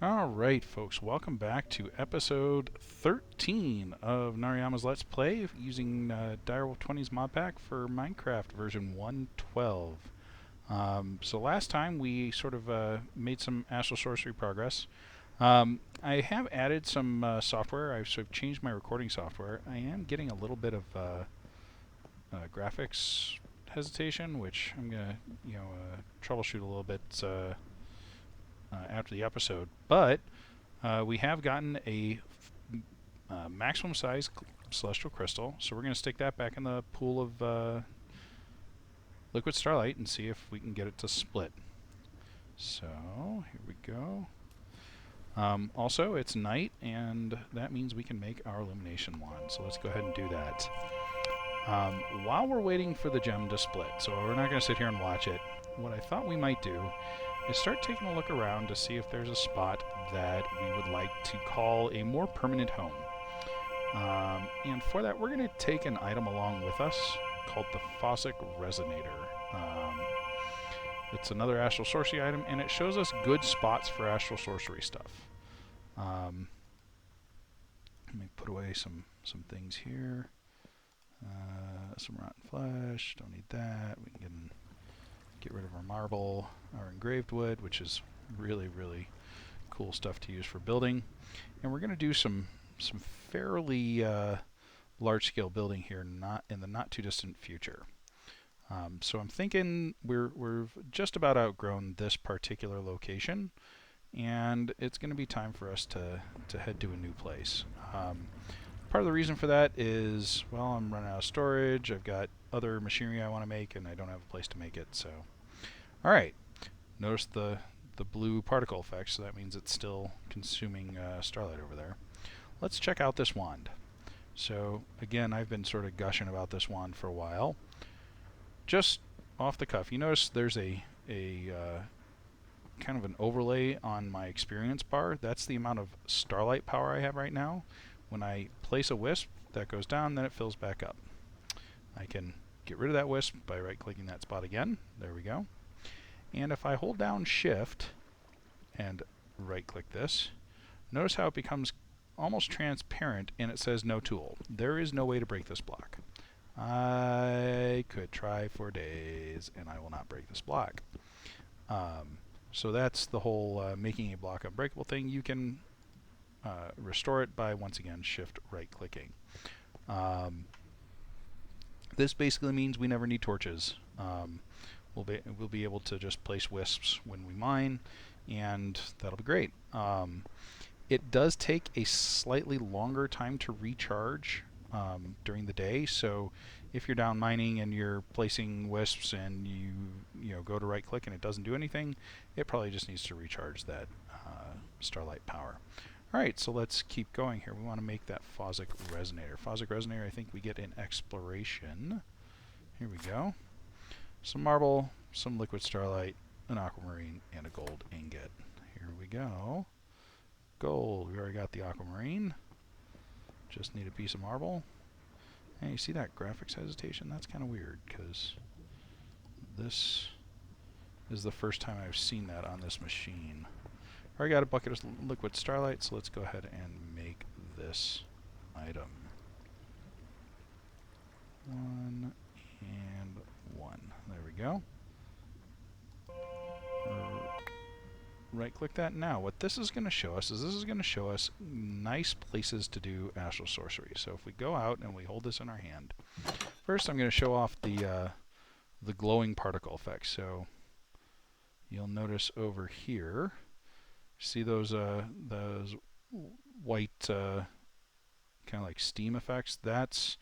All right, folks, welcome back to episode 13 of Nariyama's Let's Play using Direwolf 20's mod pack for Minecraft version 1.12. So last time we sort of made some astral sorcery progress. I have added some software. I've sort of changed my recording software. I am getting a little bit of graphics hesitation, which I'm gonna, troubleshoot a little bit after the episode. But we have gotten a maximum size celestial crystal, so we're going to stick that back in the pool of liquid starlight and see if we can get it to split. So here we go. Also, it's night, and that means we can make our illumination wand. So let's go ahead and do that. While we're waiting for the gem to split, so we're not going to sit here and watch it, what I thought we might do is start taking a look around to see if there's a spot that we would like to call a more permanent home. And for that, we're going to take an item along with us called the Phosic Resonator. It's another astral sorcery item, and it shows us good spots for astral sorcery stuff. Let me put away some things here. Some rotten flesh, don't need that. We can get rid of our marble, our engraved wood, which is really cool stuff to use for building. And we're going to do some fairly large-scale building here, not in the not too distant future. So I'm thinking we're just about outgrown this particular location, and it's going to be time for us to head to a new place. Part of the reason for that is, well, I'm running out of storage. I've got other machinery I want to make, and I don't have a place to make it. So, all right. Notice the blue particle effect, so that means it's still consuming starlight over there. Let's check out this wand. So again, I've been sort of gushing about this wand for a while. Just off the cuff, you notice there's a kind of an overlay on my experience bar. That's the amount of starlight power I have right now. When I place a wisp, that goes down, then it fills back up. I can get rid of that wisp by right-clicking that spot again. There we go. And if I hold down Shift and right-click this, notice how it becomes almost transparent and it says no tool. There is no way to break this block. I could try for days and I will not break this block. So that's the whole making a block unbreakable thing. You can restore it by, once again, Shift right-clicking. This basically means we never need torches. We'll be able to just place wisps when we mine, and that'll be great. It does take a slightly longer time to recharge during the day, so if you're down mining and you're placing wisps and you go to right click and it doesn't do anything, it probably just needs to recharge that starlight power. Alright, so let's keep going here. We want to make that Phosic Resonator. Phosic Resonator I think we get in Exploration. Here we go. Some marble, some liquid starlight, an aquamarine, and a gold ingot. Here we go. Gold, we already got the aquamarine. Just need a piece of marble. And you see that graphics hesitation? That's kind of weird, because this is the first time I've seen that on this machine. Already got a bucket of liquid starlight, so let's go ahead and make this item. 1 and 1. There we go. Right click that. Now what this is going to show us is nice places to do astral sorcery. So if we go out and we hold this in our hand, first I'm going to show off the glowing particle effect. So you'll notice over here, see those white kind of like steam effects? That's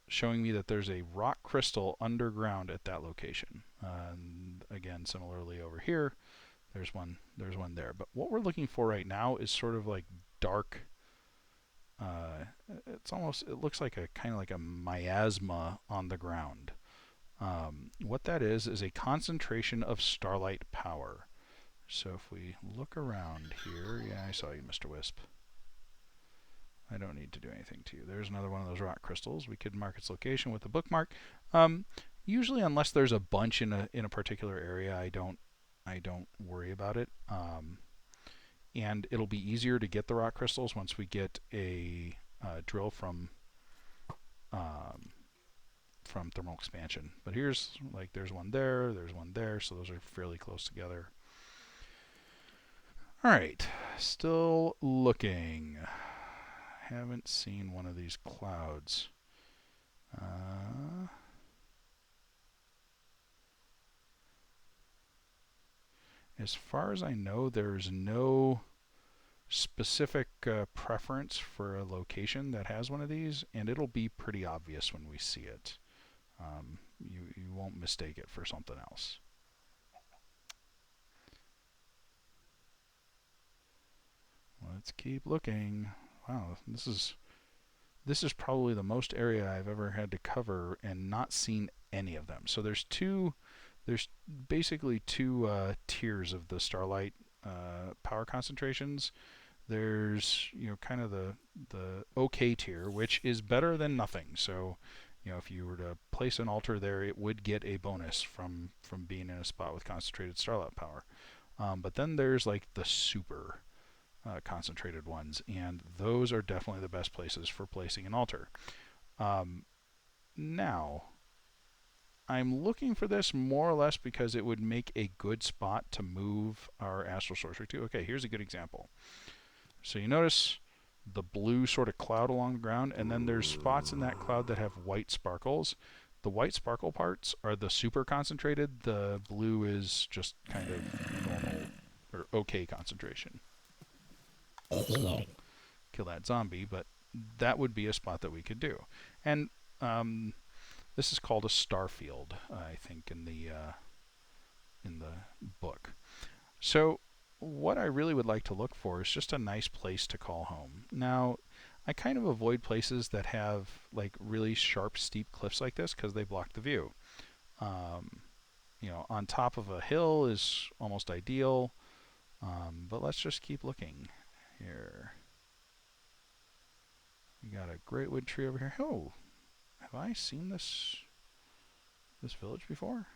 showing me that there's a rock crystal underground at that location. And again, similarly over here, there's one there. But what we're looking for right now is sort of like dark. It looks like a kind of like a miasma on the ground. What that is a concentration of starlight power. So if we look around here, yeah, I saw you, Mr. Wisp. I don't need to do anything to you. There's another one of those rock crystals. We could mark its location with a bookmark. Usually, unless there's a bunch in a particular area, I don't worry about it. and it'll be easier to get the rock crystals once we get a drill from thermal expansion. But here's, like, there's one there, so those are fairly close together. Alright, still looking. Haven't seen one of these clouds. As far as I know, there's no specific preference for a location that has one of these, and it'll be pretty obvious when we see it. You won't mistake it for something else. Let's keep looking. Wow, this is probably the most area I've ever had to cover and not seen any of them. So there's basically two tiers of the starlight power concentrations. There's, kind of the okay tier, which is better than nothing. So, if you were to place an altar there, it would get a bonus from being in a spot with concentrated starlight power. But then there's like the super concentrated ones, and those are definitely the best places for placing an altar. Now, I'm looking for this more or less because it would make a good spot to move our astral sorcery to. Okay, here's a good example. So you notice the blue sort of cloud along the ground, and then there's spots in that cloud that have white sparkles. The white sparkle parts are the super concentrated. The blue is just kind of normal or okay concentration. So kill that zombie, but that would be a spot that we could do. And this is called a star field, I think, in the book. So what I really would like to look for is just a nice place to call home. Now, I kind of avoid places that have like really sharp, steep cliffs like this because they block the view. On top of a hill is almost ideal, but let's just keep looking here. We got a great wood tree over here. Oh, have I seen this village before?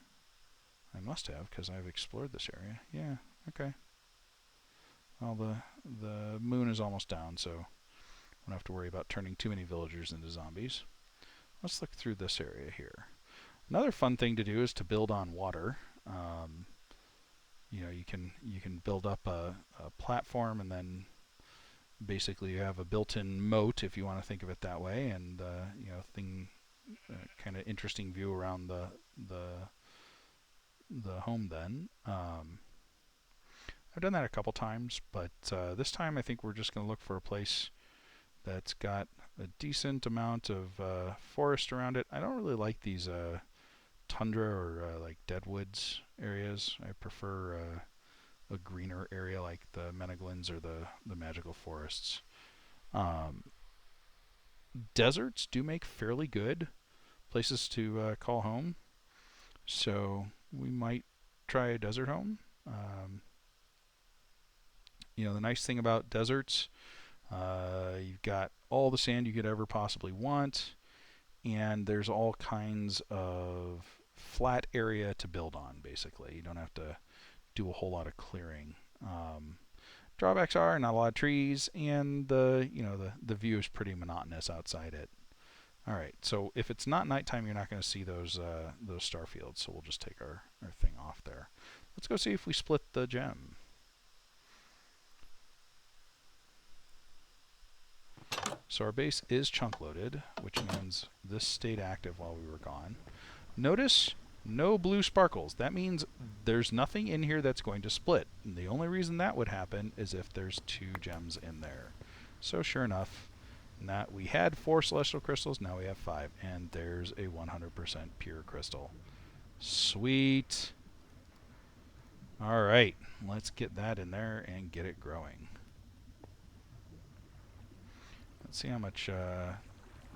I must have, because I've explored this area. Yeah, okay. Well, the moon is almost down, so I don't have to worry about turning too many villagers into zombies. Let's look through this area here. Another fun thing to do is to build on water. You can build up a platform, and then basically you have a built-in moat, if you want to think of it that way, and kind of interesting view around the home. Then I've done that a couple times, but this time I think we're just going to look for a place that's got a decent amount of forest around it. I don't really like these tundra or like deadwoods areas. I prefer a greener area like the Meneglins or the magical forests. Deserts do make fairly good places to call home, so we might try a desert home. The nice thing about deserts, you've got all the sand you could ever possibly want, and there's all kinds of flat area to build on, basically. You don't have to do a whole lot of clearing. Drawbacks are not a lot of trees, and the view is pretty monotonous outside it. All right, so if it's not nighttime, you're not going to see those star fields, so we'll just take our thing off there. Let's go see if we split the gem. So our base is chunk loaded, which means this stayed active while we were gone. Notice no blue sparkles. That means there's nothing in here that's going to split. And the only reason that would happen is if there's 2 gems in there. So sure enough, we had 4 celestial crystals, now we have 5. And there's a 100% pure crystal. Sweet. Alright, let's get that in there and get it growing. Let's see how much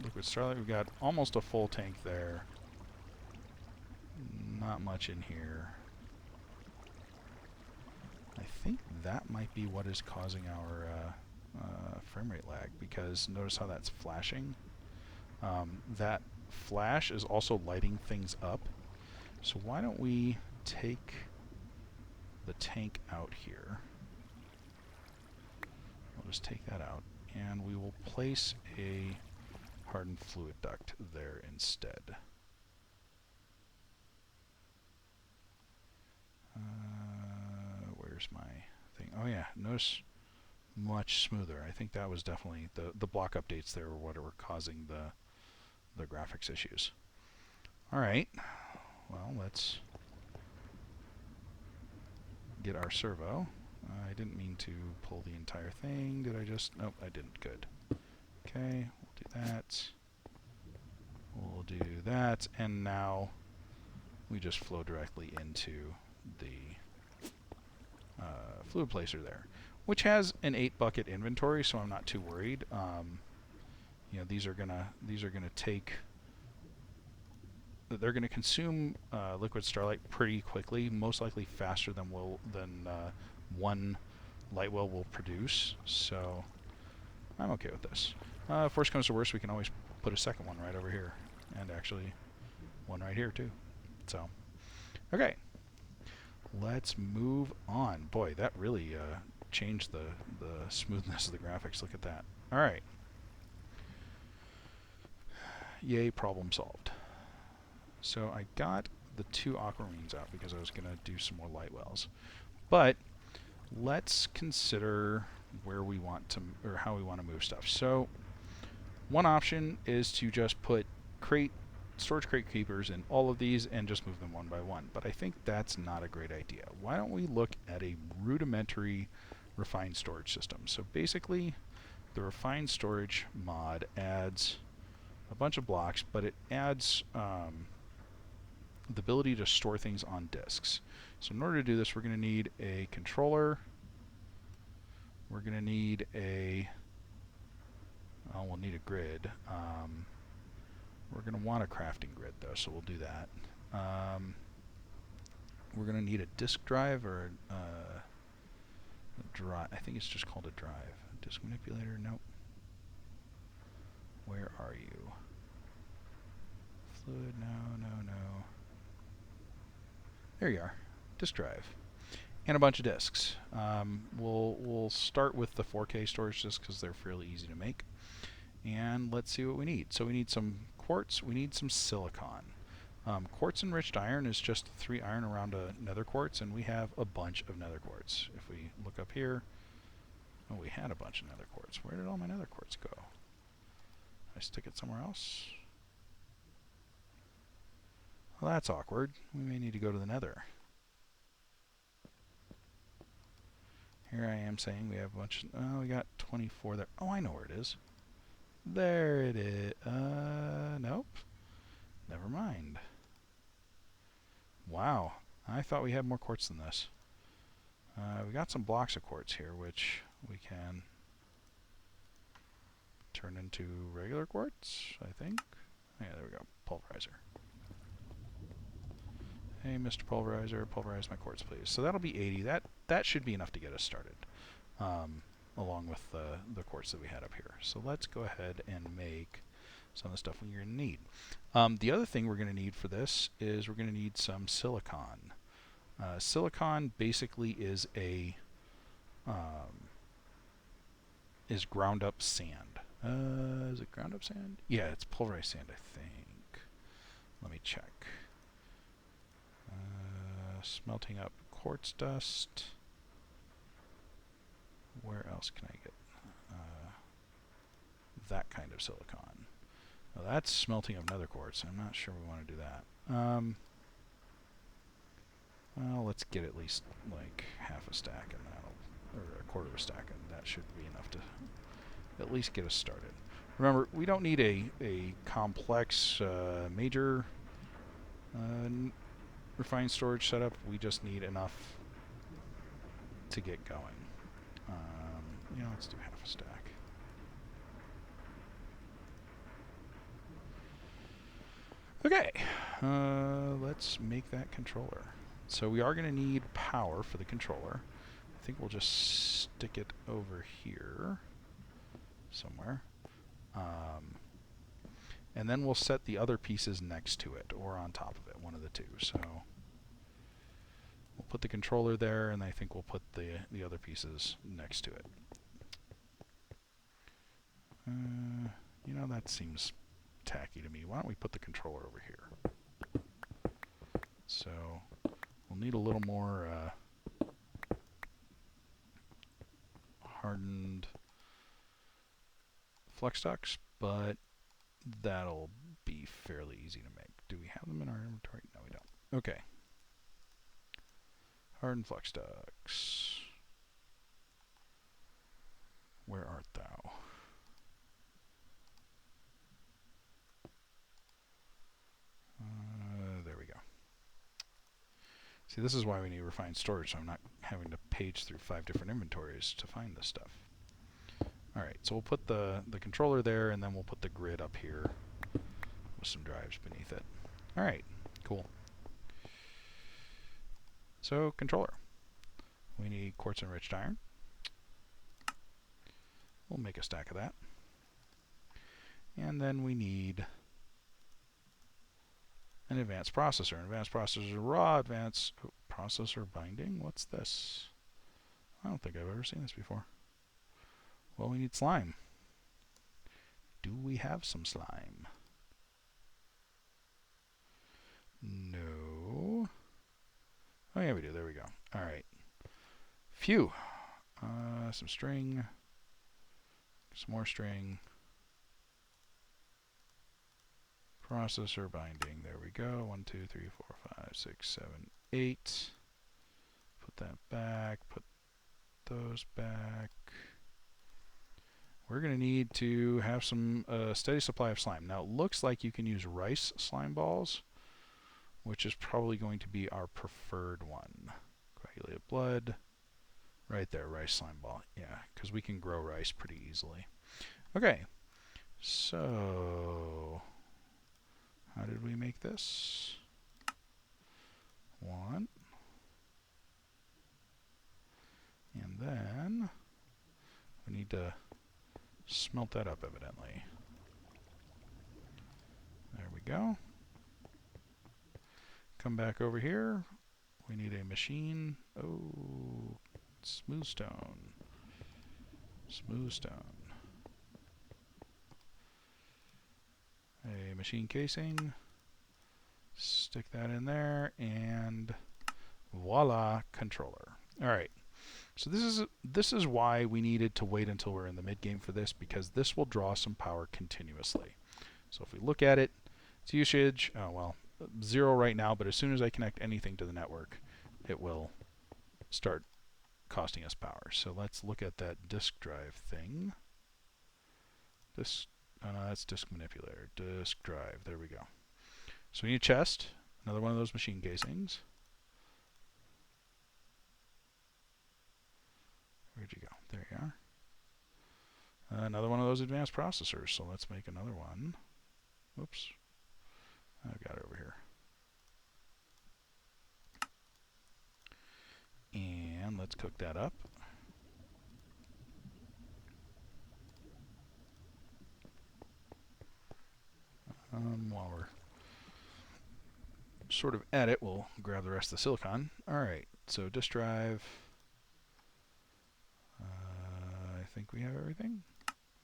liquid starlight. We've got almost a full tank there. Not much in here. I think that might be what is causing our frame rate lag, because notice how that's flashing. That flash is also lighting things up. So why don't we take the tank out here. just take that out, and we will place a hardened fluid duct there instead. Where's my thing? Oh yeah, notice much smoother. I think that was definitely the block updates there were what were causing the graphics issues. All right, well, let's get our servo. I didn't mean to pull the entire thing. Did I just? Nope, I didn't. Good. Okay, we'll do that. We'll do that, and now we just flow directly into the fluid placer there, which has an 8-bucket inventory, so I'm not too worried. You know, these are gonna take. They're going to consume liquid starlight pretty quickly, most likely faster than one light well will produce. So I'm okay with this. If worst comes to worst, we can always put a second one right over here, and actually one right here too. So okay, let's move on. Boy, that really changed the smoothness of the graphics. Look at that. All right, yay, problem solved. So I got the 2 aquamarines out because I was going to do some more light wells. But let's consider where we want to, or how we want to move stuff. So one option is to just put storage crate keepers in all of these and just move them one by one. But I think that's not a great idea. Why don't we look at a rudimentary refined storage system? So basically, the refined storage mod adds a bunch of blocks, but it adds the ability to store things on disks. So in order to do this, we're going to need a controller. We're going to need we'll need a grid. We're going to want a crafting grid though, so we'll do that. We're going to need a disk drive or a drive. I think it's just called a drive. Disk manipulator, nope. Where are you? Fluid, no. There you are, disk drive, and a bunch of disks. We'll start with the 4K storage disks because they're fairly easy to make. And let's see what we need. So we need some quartz, we need some silicon. Quartz enriched iron is just 3 iron around a nether quartz, and we have a bunch of nether quartz. If we look up here, oh, we had a bunch of nether quartz. Where did all my nether quartz go? I stick it somewhere else? Well, that's awkward. We may need to go to the nether. Here I am saying we have a bunch. Oh, we got 24 there. Oh, I know where it is. There it is. Nope. Never mind. Wow. I thought we had more quartz than this. We got some blocks of quartz here, which we can turn into regular quartz, I think. Yeah, there we go. Pulverizer. Hey, Mr. Pulverizer, pulverize my quartz, please. So that'll be 80. That should be enough to get us started, along with the quartz that we had up here. So let's go ahead and make some of the stuff we're going to need. The other thing we're going to need for this is we're going to need some silicon. Silicon basically is ground up sand. Is it ground up sand? Yeah, it's pulverized sand, I think. Let me check. Smelting up quartz dust. Where else can I get that kind of silicon? Now that's smelting of nether quartz. I'm not sure we want to do that. Well, let's get at least like half a stack, and or a quarter of a stack, and that should be enough to at least get us started. Remember, we don't need a complex major refined storage setup. We just need enough to get going. You know, let's do half a stack. Okay, let's make that controller. So we are going to need power for the controller. I think we'll just stick it over here somewhere. And then we'll set the other pieces next to it or on top of it, one of the two. So we'll put the controller there, and I think we'll put the other pieces next to it. You know, that seems tacky to me. Why don't we put the controller over here? So we'll need a little more hardened flux ducts, but that'll be fairly easy to make. Do we have them in our inventory? No, we don't. Okay. Hardened flux ducts. Where art thou? There we go. See, this is why we need refined storage, so I'm not having to page through 5 different inventories to find this stuff. Alright, so we'll put the controller there, and then we'll put the grid up here with some drives beneath it. Alright, cool. So, controller. We need quartz enriched iron. We'll make a stack of that. And then we need an advanced processor. An advanced processor, raw advanced processor binding. What's this? I don't think I've ever seen this before. Well, we need slime. Do we have some slime? No. Oh yeah, we do. There we go. All right. Phew. Some string. Some more string. Processor binding. There we go. 1, 2, 3, 4, 5, 6, 7, 8. Put that back. Put those back. We're going to need to have some steady supply of slime. Now it looks like you can use rice slime balls, which is probably going to be our preferred one. Coagulated blood. Right there, rice slime ball. Yeah, because we can grow rice pretty easily. Okay, so how did we make this? 1. And then we need to smelt that up, evidently. There we go. Come back over here. We need a machine. Oh, smooth stone. Smooth stone. A machine casing. Stick that in there, and voila, controller. All right. So this is why we needed to wait until we're in the mid game for this, because this will draw some power continuously. So if we look at it, its usage, oh well, 0 right now, but as soon as I connect anything to the network, it will start costing us power. So let's look at that disk drive thing. This, oh no, that's disk manipulator. Disk drive, there we go. So we need a chest, another one of those machine casings. Where'd you go? There you are. Another one of those advanced processors. So let's make another one. Whoops. I've got it over here. And let's cook that up. While we're sort of at it, we'll grab the rest of the silicon. Alright, so disk drive. I think we have everything.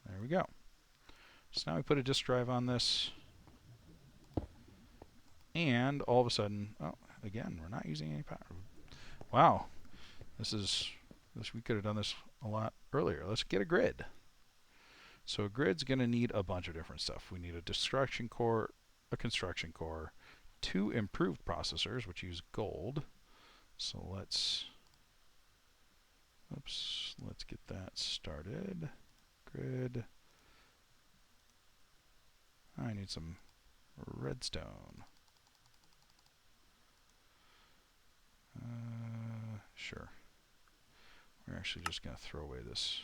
There we go. So now we put a disk drive on this. And all of a sudden, oh, again, we're not using any power. Wow. This we could have done this a lot earlier. Let's get a grid. So a grid's going to need a bunch of different stuff. We need a destruction core, a construction core, 2 improved processors, which use gold. So let's get that started. Grid. I need some redstone. Sure. We're actually just going to throw away this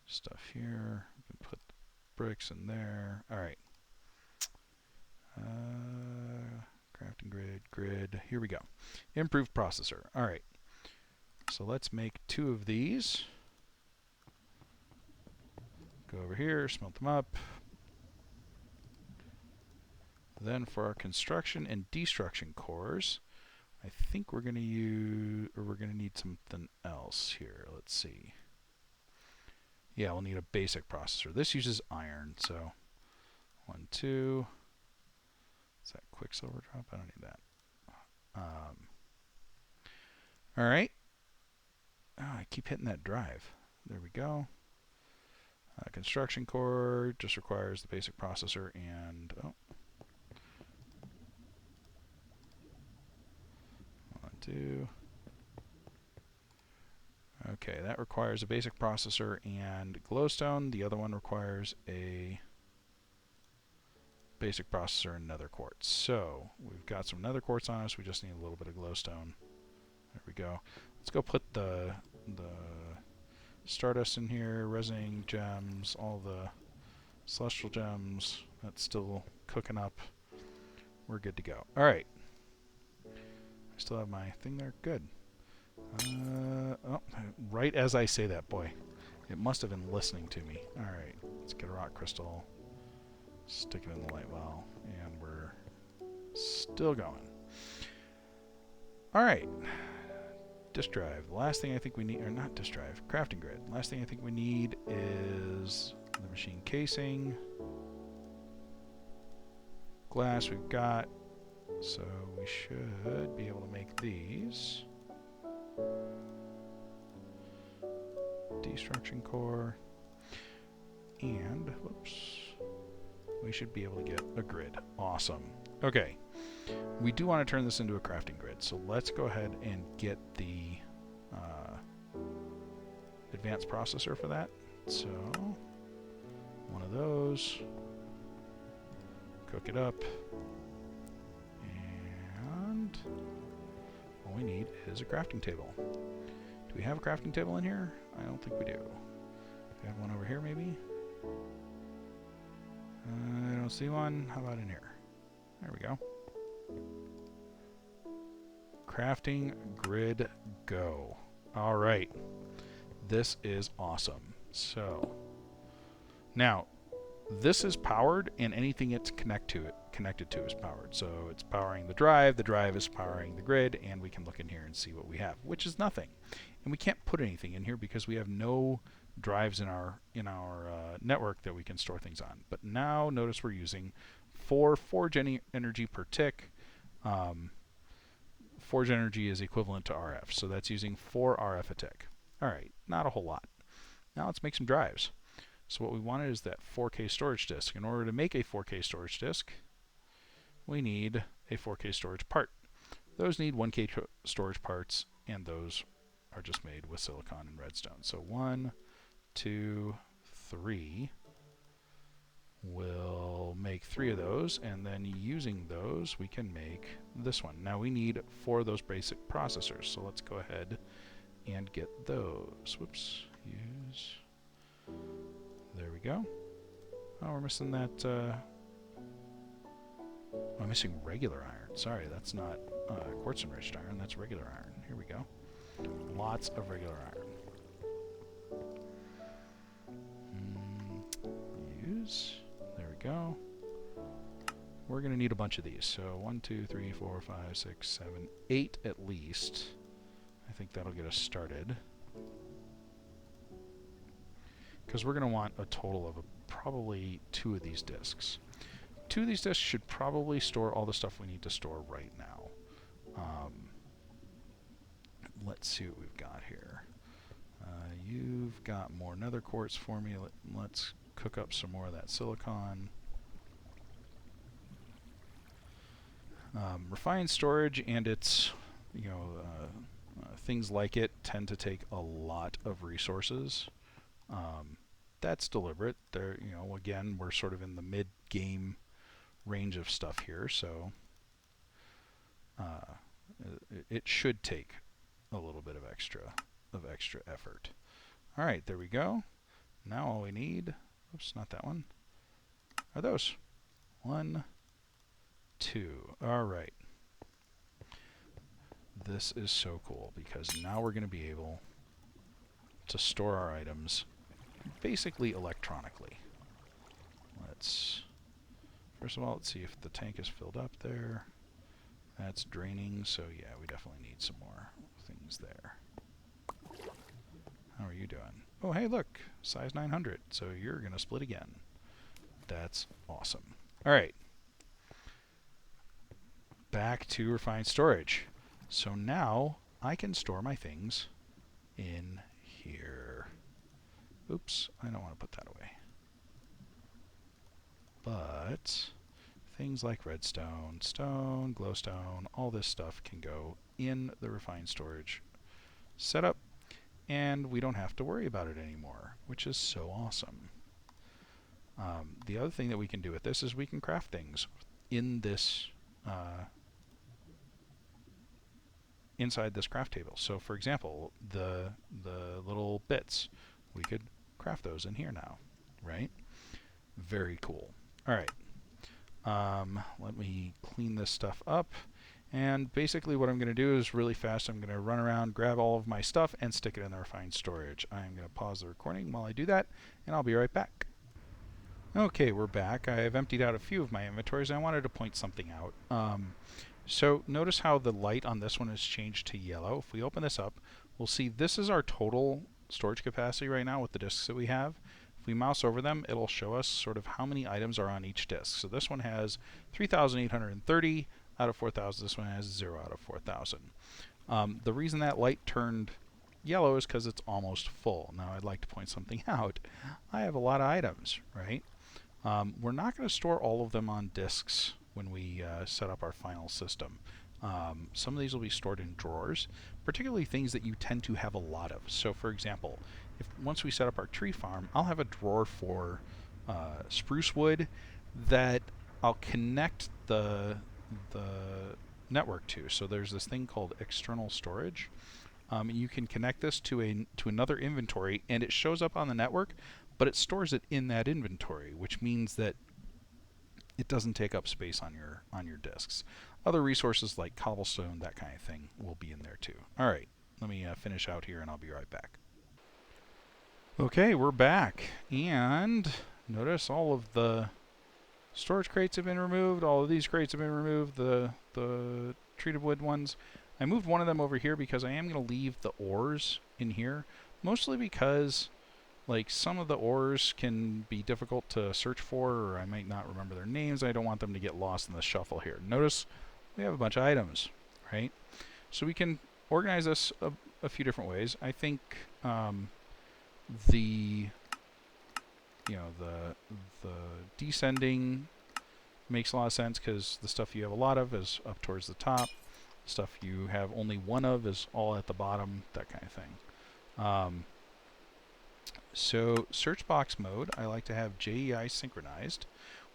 stuff here. We can put bricks in there. Alright. Crafting grid. Here we go. Improved processor. Alright. So let's make 2 of these. Go over here, smelt them up. Then for our construction and destruction cores, I think we're going to use, or we're going to need something else here. Let's see. Yeah, we'll need a basic processor. This uses iron, so 1, 2. Is that quicksilver drop? I don't need that. All right. Oh, I keep hitting that drive. There we go. Construction core just requires the basic processor and 1, 2. Okay, that requires a basic processor and glowstone. The other one requires a basic processor and nether quartz. So we've got some nether quartz on us. We just need a little bit of glowstone. There we go. Let's go put the stardust in here, resonating gems, all the celestial gems. That's still cooking up. We're good to go. All right. I still have my thing there. Good. Oh, right as I say that, boy. It must have been listening to me. All right. Let's get a rock crystal. Stick it in the light well. And we're still going. All right. Disk drive. The last thing I think we need, or not disk drive, crafting grid. Last thing I think we need is the machine casing. Glass we've got. So we should be able to make these. Destruction core. And, whoops. We should be able to get a grid. Awesome. Okay. We do want to turn this into a crafting grid, so let's go ahead and get the advanced processor for that. So, one of those. Cook it up. And all we need is a crafting table. Do we have a crafting table in here? I don't think we do. We have one over here, maybe? I don't see one. How about in here? There we go. Crafting grid go. All right. This is awesome. So now this is powered, and anything it's connected to is powered. So it's powering the drive is powering the grid, and we can look in here and see what we have, which is nothing. And we can't put anything in here because we have no drives in our network that we can store things on. But now notice we're using 4 forge energy per tick. Forge energy is equivalent to RF, so that's using 4 RF a tick. All right, not a whole lot. Now let's make some drives. So what we wanted is that 4K storage disk. In order to make a 4K storage disk, we need a 4K storage part. Those need 1K storage parts, and those are just made with silicon and redstone. So 1, 2, 3. We'll make 3 of those, and then using those, we can make this one. Now we need 4 of those basic processors, so let's go ahead and get those. Whoops. Use. There we go. Oh, we're missing that. I'm missing regular iron. Sorry, that's not quartz enriched iron. That's regular iron. Here we go. Lots of regular iron. Use. There we go. We're going to need a bunch of these. So 1, 2, 3, 4, 5, 6, 7, 8 at least. I think that'll get us started. Because we're going to want a total of probably 2 of these disks. 2 of these disks should probably store all the stuff we need to store right now. Let's see what we've got here. You've got more nether quartz for me. Let's cook up some more of that silicon. Refined storage and its, things like it tend to take a lot of resources. That's deliberate. There, again, we're sort of in the mid-game range of stuff here, so it should take a little bit of extra effort. All right, there we go. Now all we need, oops, not that one, are those. 1, 2. All right. This is so cool because now we're going to be able to store our items basically electronically. First of all, let's see if the tank is filled up there. That's draining, so yeah, we definitely need some more things there. How are you doing? Oh, hey, look, size 900. So you're going to split again. That's awesome. All right. Back to refined storage. So now I can store my things in here. Oops, I don't want to put that away. But things like redstone, stone, glowstone, all this stuff can go in the refined storage setup, and we don't have to worry about it anymore, which is so awesome. The other thing that we can do with this is we can craft things in this inside this craft table. So for example, the little bits, we could craft those in here now, right? Very cool. All right. Let me clean this stuff up. And basically what I'm going to do is really fast, I'm going to run around, grab all of my stuff, and stick it in the refined storage. I'm going to pause the recording while I do that, and I'll be right back. Okay, we're back. I have emptied out a few of my inventories. I wanted to point something out. So notice how the light on this one has changed to yellow. If we open this up, we'll see this is our total storage capacity right now with the disks that we have. If we mouse over them, it'll show us sort of how many items are on each disk. So this one has 3,830 out of 4,000. This one has 0 out of 4,000. The reason that light turned yellow is because it's almost full. Now I'd like to point something out. I have a lot of items, right? We're not going to store all of them on disks when we set up our final system. Some of these will be stored in drawers, particularly things that you tend to have a lot of. So for example, if once we set up our tree farm, I'll have a drawer for spruce wood that I'll connect the network to. So there's this thing called external storage. You can connect this to another inventory, and it shows up on the network, but it stores it in that inventory, which means that it doesn't take up space on your disks. Other resources like cobblestone, that kind of thing, will be in there too. All right, let me finish out here, and I'll be right back. Okay, we're back, and notice all of the storage crates have been removed. All of these crates have been removed. The treated wood ones. I moved one of them over here because I am going to leave the ores in here, mostly because like some of the ores can be difficult to search for, or I might not remember their names. I don't want them to get lost in the shuffle here. Notice we have a bunch of items, right? So we can organize this a few different ways. I think the descending makes a lot of sense because the stuff you have a lot of is up towards the top. Stuff you have only one of is all at the bottom, that kind of thing. So search box mode, I like to have JEI synchronized,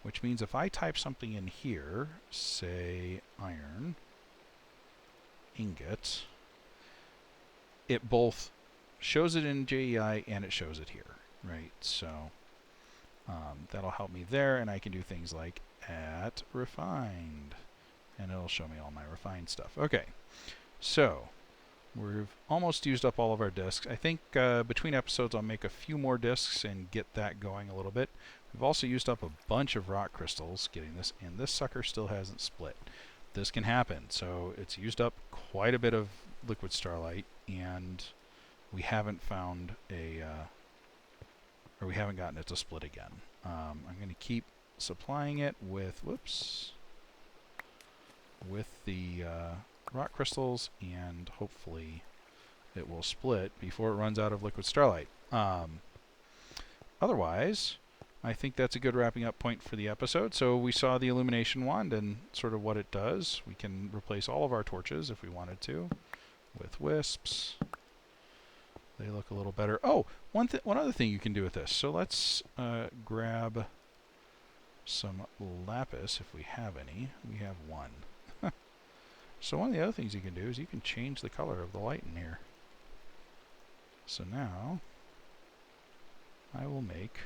which means if I type something in here, say iron ingot, it both shows it in JEI and it shows it here, right? So that'll help me there, and I can do things like at refined, and it'll show me all my refined stuff. Okay, so we've almost used up all of our disks. I think between episodes I'll make a few more disks and get that going a little bit. We've also used up a bunch of rock crystals getting this, and this sucker still hasn't split. This can happen, so it's used up quite a bit of liquid starlight, and we haven't found or we haven't gotten it to split again. I'm going to keep supplying it with, with the rock crystals, and hopefully it will split before it runs out of liquid starlight. Otherwise, I think that's a good wrapping up point for the episode. So we saw the Illumination Wand and sort of what it does. We can replace all of our torches if we wanted to with wisps. They look a little better. Oh, one other thing you can do with this. So let's grab some lapis if we have any. We have one. So one of the other things you can do is you can change the color of the light in here. So now I will make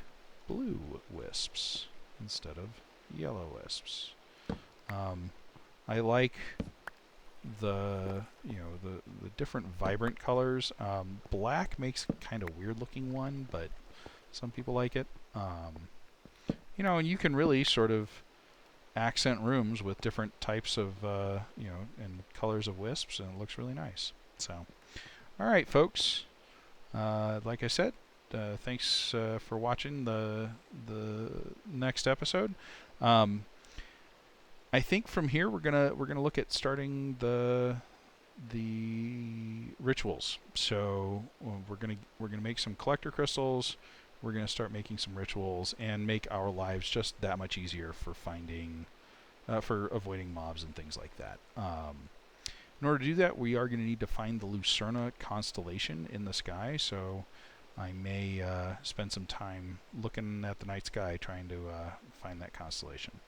blue wisps instead of yellow wisps. I like the different vibrant colors. Black makes kind of weird looking one, but some people like it. And you can really sort of accent rooms with different types of and colors of wisps, and it looks really nice. So all right, folks, like I said, thanks for watching the next episode. Um, I think from here we're gonna look at starting the rituals. So we're gonna make some collector crystals. We're gonna start making some rituals and make our lives just that much easier for finding, for avoiding mobs and things like that. In order to do that, we are going to need to find the Lucerna constellation in the sky. So I may spend some time looking at the night sky trying to find that constellation.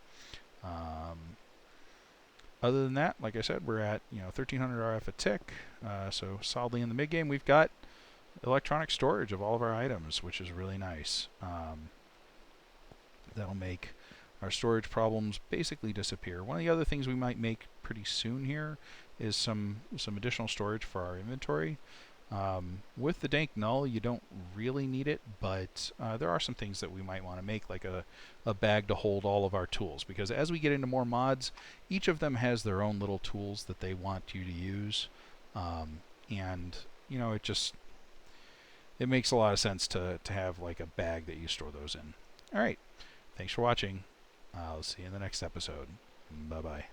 Other than that, like I said, we're at 1300 RF a tick, so solidly in the mid game. We've got electronic storage of all of our items, which is really nice. That'll make our storage problems basically disappear. One of the other things we might make pretty soon here is some additional storage for our inventory. With the dank null, you don't really need it, but there are some things that we might want to make, like a bag to hold all of our tools, because as we get into more mods, each of them has their own little tools that they want you to use, and it makes a lot of sense to have like a bag that you store those in. All right, thanks for watching. I'll see you in the next episode. Bye bye.